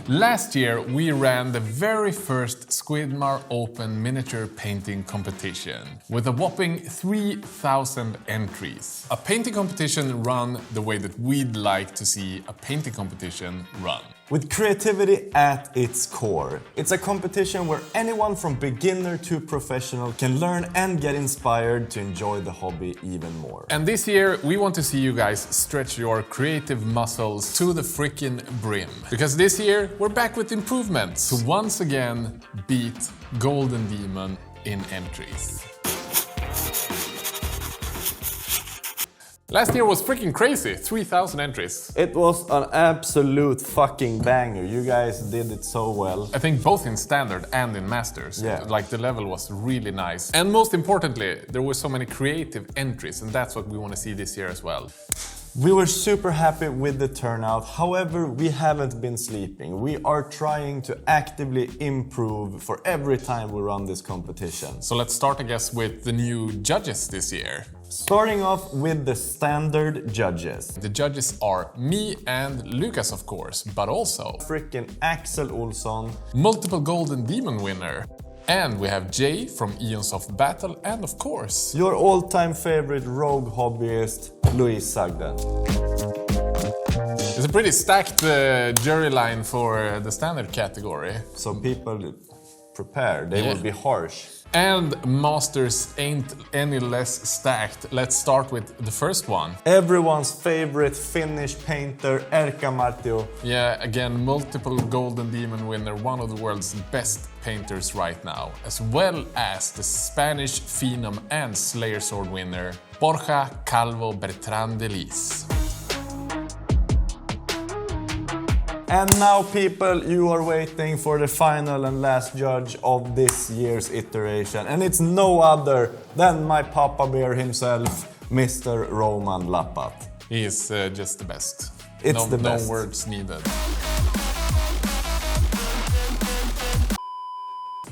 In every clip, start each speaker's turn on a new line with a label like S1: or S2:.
S1: Last year we ran the very first Squidmar Open Miniature Painting Competition with a whopping 3,000 entries. A painting competition run the way that we'd like to see a painting competition run.
S2: With creativity at its core. It's a competition where anyone from beginner to professional can learn and get inspired to enjoy the hobby even more.
S1: And this year we want to see you guys stretch your creative muscles to the freaking brim. Because this year we're back with improvements to once again beat Golden Demon in entries. Last year was freaking crazy, 3,000 entries.
S2: It was an absolute fucking banger. You guys did it so well.
S1: I think both in standard and in masters.
S2: Yeah.
S1: Like the level was really nice. And most importantly, there were so many creative entries, and that's what we want to see this year as well.
S2: We were super happy with the turnout, however we haven't been sleeping. We are trying to actively improve for every time we run this competition.
S1: So let's start, I guess, with the new judges this year.
S2: Starting off with the standard judges.
S1: The judges are me and Lucas, of course, but also
S2: Frickin' Axel Olsson,
S1: multiple Golden Demon winner. And we have Jay from Eons of Battle, and of course
S2: your all-time favorite rogue hobbyist, Louise Sagden.
S1: It's a pretty stacked jury line for the standard category.
S2: So people prepare, they will be harsh.
S1: And masters ain't any less stacked. Let's start with the first one.
S2: Everyone's favorite Finnish painter, Erkka Martio.
S1: Yeah, again, multiple Golden Demon winner, one of the world's best painters right now, as well as the Spanish Phenom and Slayer Sword winner, Borja Calvo Bertrand de Lis.
S2: And now, people, you are waiting for the final and last judge of this year's iteration. And it's no other than my Papa Bear himself, Mr. Roman Lappat.
S1: He is just the best.
S2: It's the best.
S1: No words needed.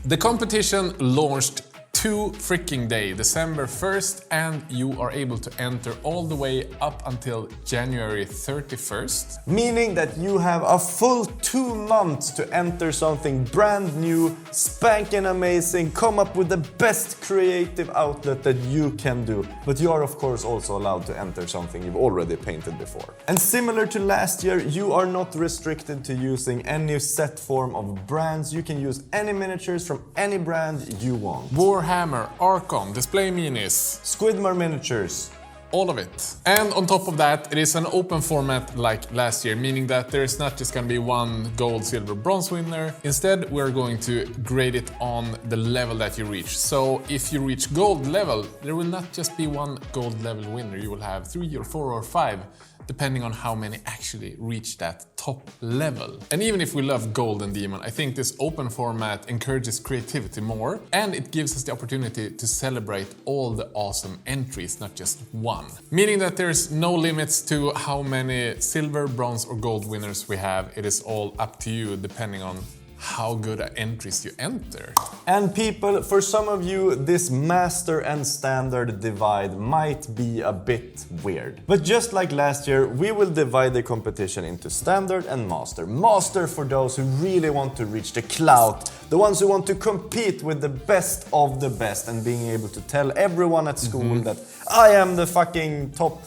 S1: The competition launched 2 freaking days, December 1st, and you are able to enter all the way up until January 31st.
S2: Meaning that you have a full 2 months to enter something brand new, spanking amazing, come up with the best creative outlet that you can do. But you are of course also allowed to enter something you've already painted before. And similar to last year, you are not restricted to using any set form of brands. You can use any miniatures from any brand you want.
S1: Warhammer, Archon, Display Minis,
S2: Squidmar miniatures.
S1: All of it. And on top of that, it is an open format like last year, meaning that there is not just going to be one gold, silver, bronze winner. Instead, we're going to grade it on the level that you reach. So if you reach gold level, there will not just be one gold level winner. You will have 3 or 4 or 5, depending on how many actually reach that top level. And even if we love Golden Demon, I think this open format encourages creativity more, and it gives us the opportunity to celebrate all the awesome entries, not just one. Meaning that there's no limits to how many silver, bronze or gold winners we have. It is all up to you, depending on how good entries you enter.
S2: And people, for some of you, this master and standard divide might be a bit weird. But just like last year, we will divide the competition into standard and master. Master for those who really want to reach the clout, the ones who want to compete with the best of the best and being able to tell everyone at school that I am the fucking top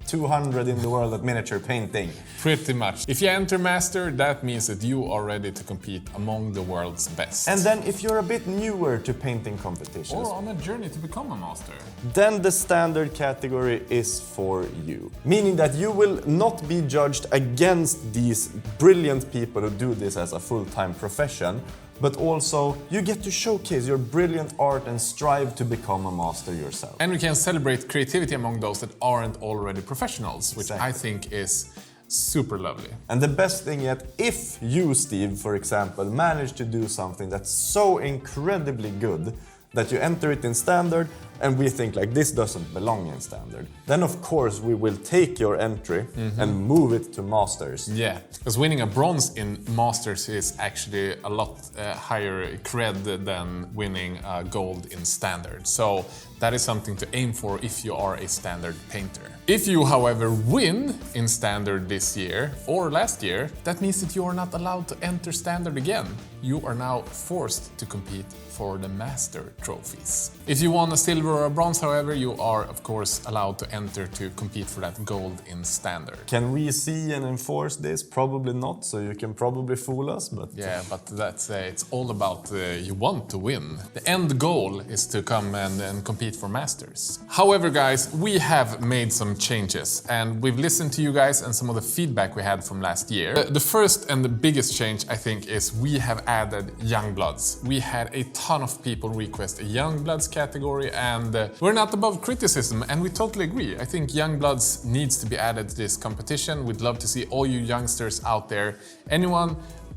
S2: 200 in the world at miniature painting.
S1: Pretty much. If you enter Master, that means that you are ready to compete among the world's best.
S2: And then if you're a bit newer to painting competitions,
S1: or on a journey to become a master,
S2: then the standard category is for you. Meaning that you will not be judged against these brilliant people who do this as a full-time profession, but also you get to showcase your brilliant art and strive to become a master yourself.
S1: And we can celebrate creativity among those that aren't already professionals, which
S2: Exactly.
S1: I think is super lovely.
S2: And the best thing yet, if you, Steve, for example, manage to do something that's so incredibly good that you enter it in standard and we think like this doesn't belong in standard, then of course we will take your entry and move it to masters.
S1: Yeah, because winning a bronze in masters is actually a lot higher cred than winning a gold in standard. So that is something to aim for if you are a standard painter. If you, however, win in Standard this year or last year, that means that you are not allowed to enter Standard again. You are now forced to compete for the Master trophies. If you won a silver or a bronze, however, you are of course allowed to enter to compete for that gold in Standard.
S2: Can we see and enforce this? Probably not, so you can probably fool us, but...
S1: Yeah, but that's it's all about you want to win. The end goal is to come and compete for Masters. However, guys, we have made some changes and we've listened to you guys and some of the feedback we had from last year. The first and the biggest change, I think, is we have added Young Bloods. We had a ton of people request a Young Bloods category and we're not above criticism and we totally agree. I think Young Bloods needs to be added to this competition. We'd love to see all you youngsters out there. Anyone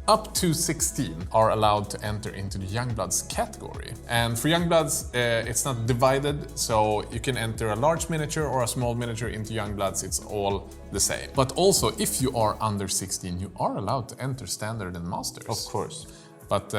S1: up to 16 are allowed to enter into the Young Bloods category. And for Young Bloods, it's not divided, so you can enter a large miniature or a small miniature into Young Bloods, it's all the same. But also, if you are under 16, you are allowed to enter Standard and Masters.
S2: Of course.
S1: But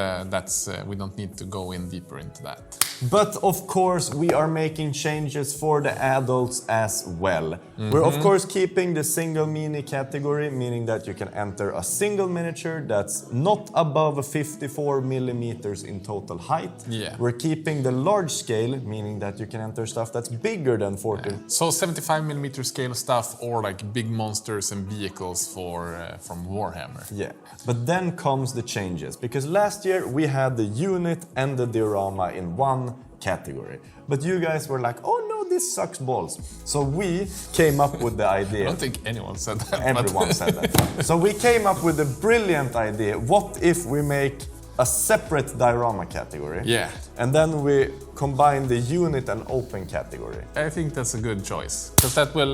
S1: we don't need to go in deeper into that.
S2: But of course we are making changes for the adults as well. We're of course keeping the single mini category, meaning that you can enter a single miniature that's not above 54 millimeters in total height.
S1: Yeah.
S2: We're keeping the large scale, meaning that you can enter stuff that's bigger than 40.
S1: Yeah. So 75 millimeter scale stuff or like big monsters and vehicles from Warhammer.
S2: Yeah, but then comes the changes, because last year we had the unit and the diorama in one category. But you guys were like, oh no, this sucks balls. So we came up with the idea.
S1: I don't think anyone said that.
S2: Everyone said that. So we came up with a brilliant idea. What if we make a separate diorama category?
S1: Yeah.
S2: And then we combine the unit and open category.
S1: I think that's a good choice, because that will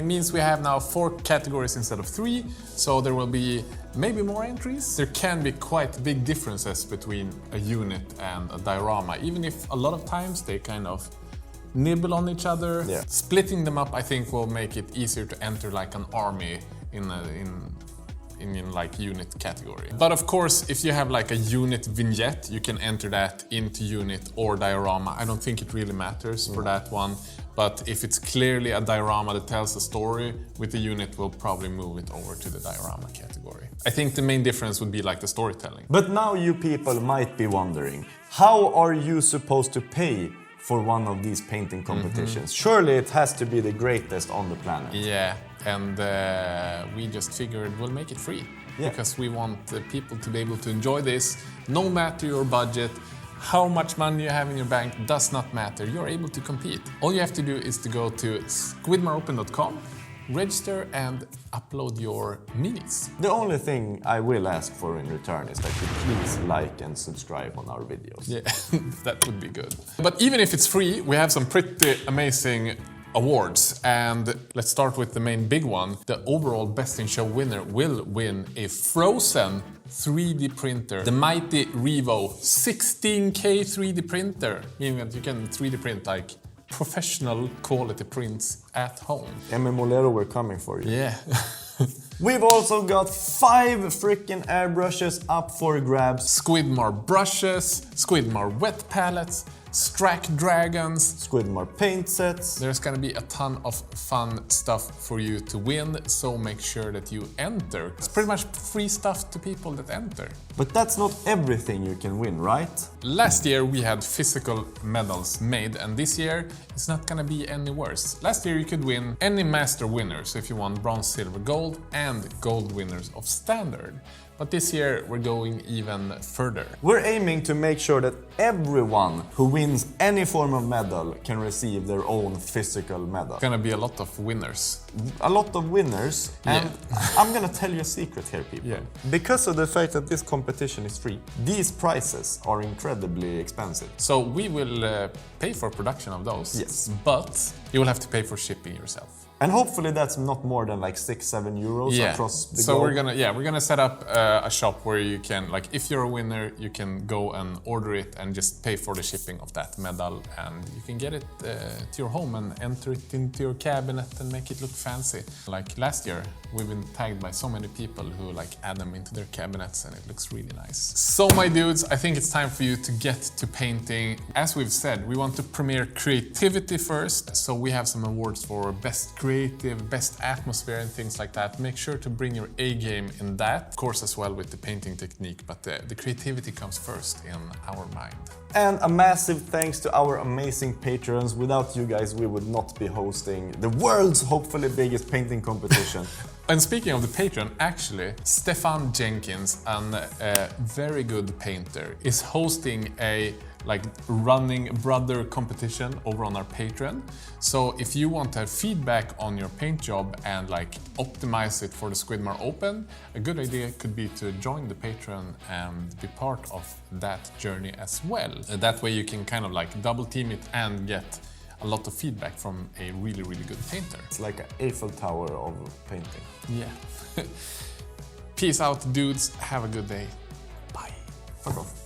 S1: means we have now 4 categories instead of 3, so there will be maybe more entries. There can be quite big differences between a unit and a diorama, even if a lot of times they kind of nibble on each other.
S2: Yeah.
S1: Splitting them up, I think, will make it easier to enter like an army in like unit category. But of course, if you have like a unit vignette, you can enter that into unit or diorama. I don't think it really matters for that one. But if it's clearly a diorama that tells a story with the unit, we'll probably move it over to the diorama category. I think the main difference would be like the storytelling.
S2: But now you people might be wondering, how are you supposed to pay for one of these painting competitions? Surely it has to be the greatest on the planet.
S1: Yeah, and we just figured we'll make it free.
S2: Yeah.
S1: Because we want people to be able to enjoy this, no matter your budget. How much money you have in your bank does not matter. You're able to compete. All you have to do is to go to squidmaropen.com, register and upload your minis.
S2: The only thing I will ask for in return is that you please like and subscribe on our videos.
S1: Yeah, that would be good. But even if it's free, we have some pretty amazing awards, and let's start with the main big one. The overall Best in Show winner will win a Frozen 3D printer, the mighty Revo 16K 3D printer, meaning that you can 3D print like professional quality prints at home.
S2: Molero, we're coming for you.
S1: Yeah.
S2: We've also got 5 freaking airbrushes up for grabs.
S1: Squidmar brushes, Squidmar wet palettes, Strakh dragons,
S2: Squidmar paint sets.
S1: There's gonna be a ton of fun stuff for you to win, so make sure that you enter. It's pretty much free stuff to people that enter.
S2: But that's not everything you can win, right?
S1: Last year we had physical medals made, and this year it's not gonna be any worse. Last year you could win any master winners if you won bronze, silver, gold, and gold winners of standard. But this year we're going even further.
S2: We're aiming to make sure that everyone who wins any form of medal can receive their own physical medal.
S1: It's gonna be a lot of winners.
S2: A lot of winners, and I'm gonna tell you a secret here, people.
S1: Yeah.
S2: Because of the fact that this competition is free, these prizes are incredibly expensive.
S1: So we will pay for production of those.
S2: Yes.
S1: But you will have to pay for shipping yourself.
S2: And hopefully that's not more than like 6-7 euros across the
S1: so
S2: globe.
S1: we're gonna set up a shop where you can, like, if you're a winner, you can go and order it and just pay for the shipping of that medal, and you can get it to your home and enter it into your cabinet and make it look fancy. Like last year, we've been tagged by so many people who like add them into their cabinets, and it looks really nice. So my dudes, I think it's time for you to get to painting. As we've said, we want to premiere creativity first, so we have some awards for best creative, best atmosphere and things like that. Make sure to bring your A game in that. Of course, as well with the painting technique, but the creativity comes first in our mind.
S2: And a massive thanks to our amazing patrons. Without you guys, we would not be hosting the world's hopefully biggest painting competition.
S1: And speaking of the Patreon, actually, Stefan Jenkins, a very good painter, is hosting a running brother competition over on our Patreon. So if you want to have feedback on your paint job and optimize it for the Squidmar Open, a good idea could be to join the Patreon and be part of that journey as well. That way you can kind of double team it and get a lot of feedback from a really, really good painter.
S2: It's like an Eiffel Tower of painting.
S1: Yeah. Peace out, dudes. Have a good day. Bye.
S2: Fuck off.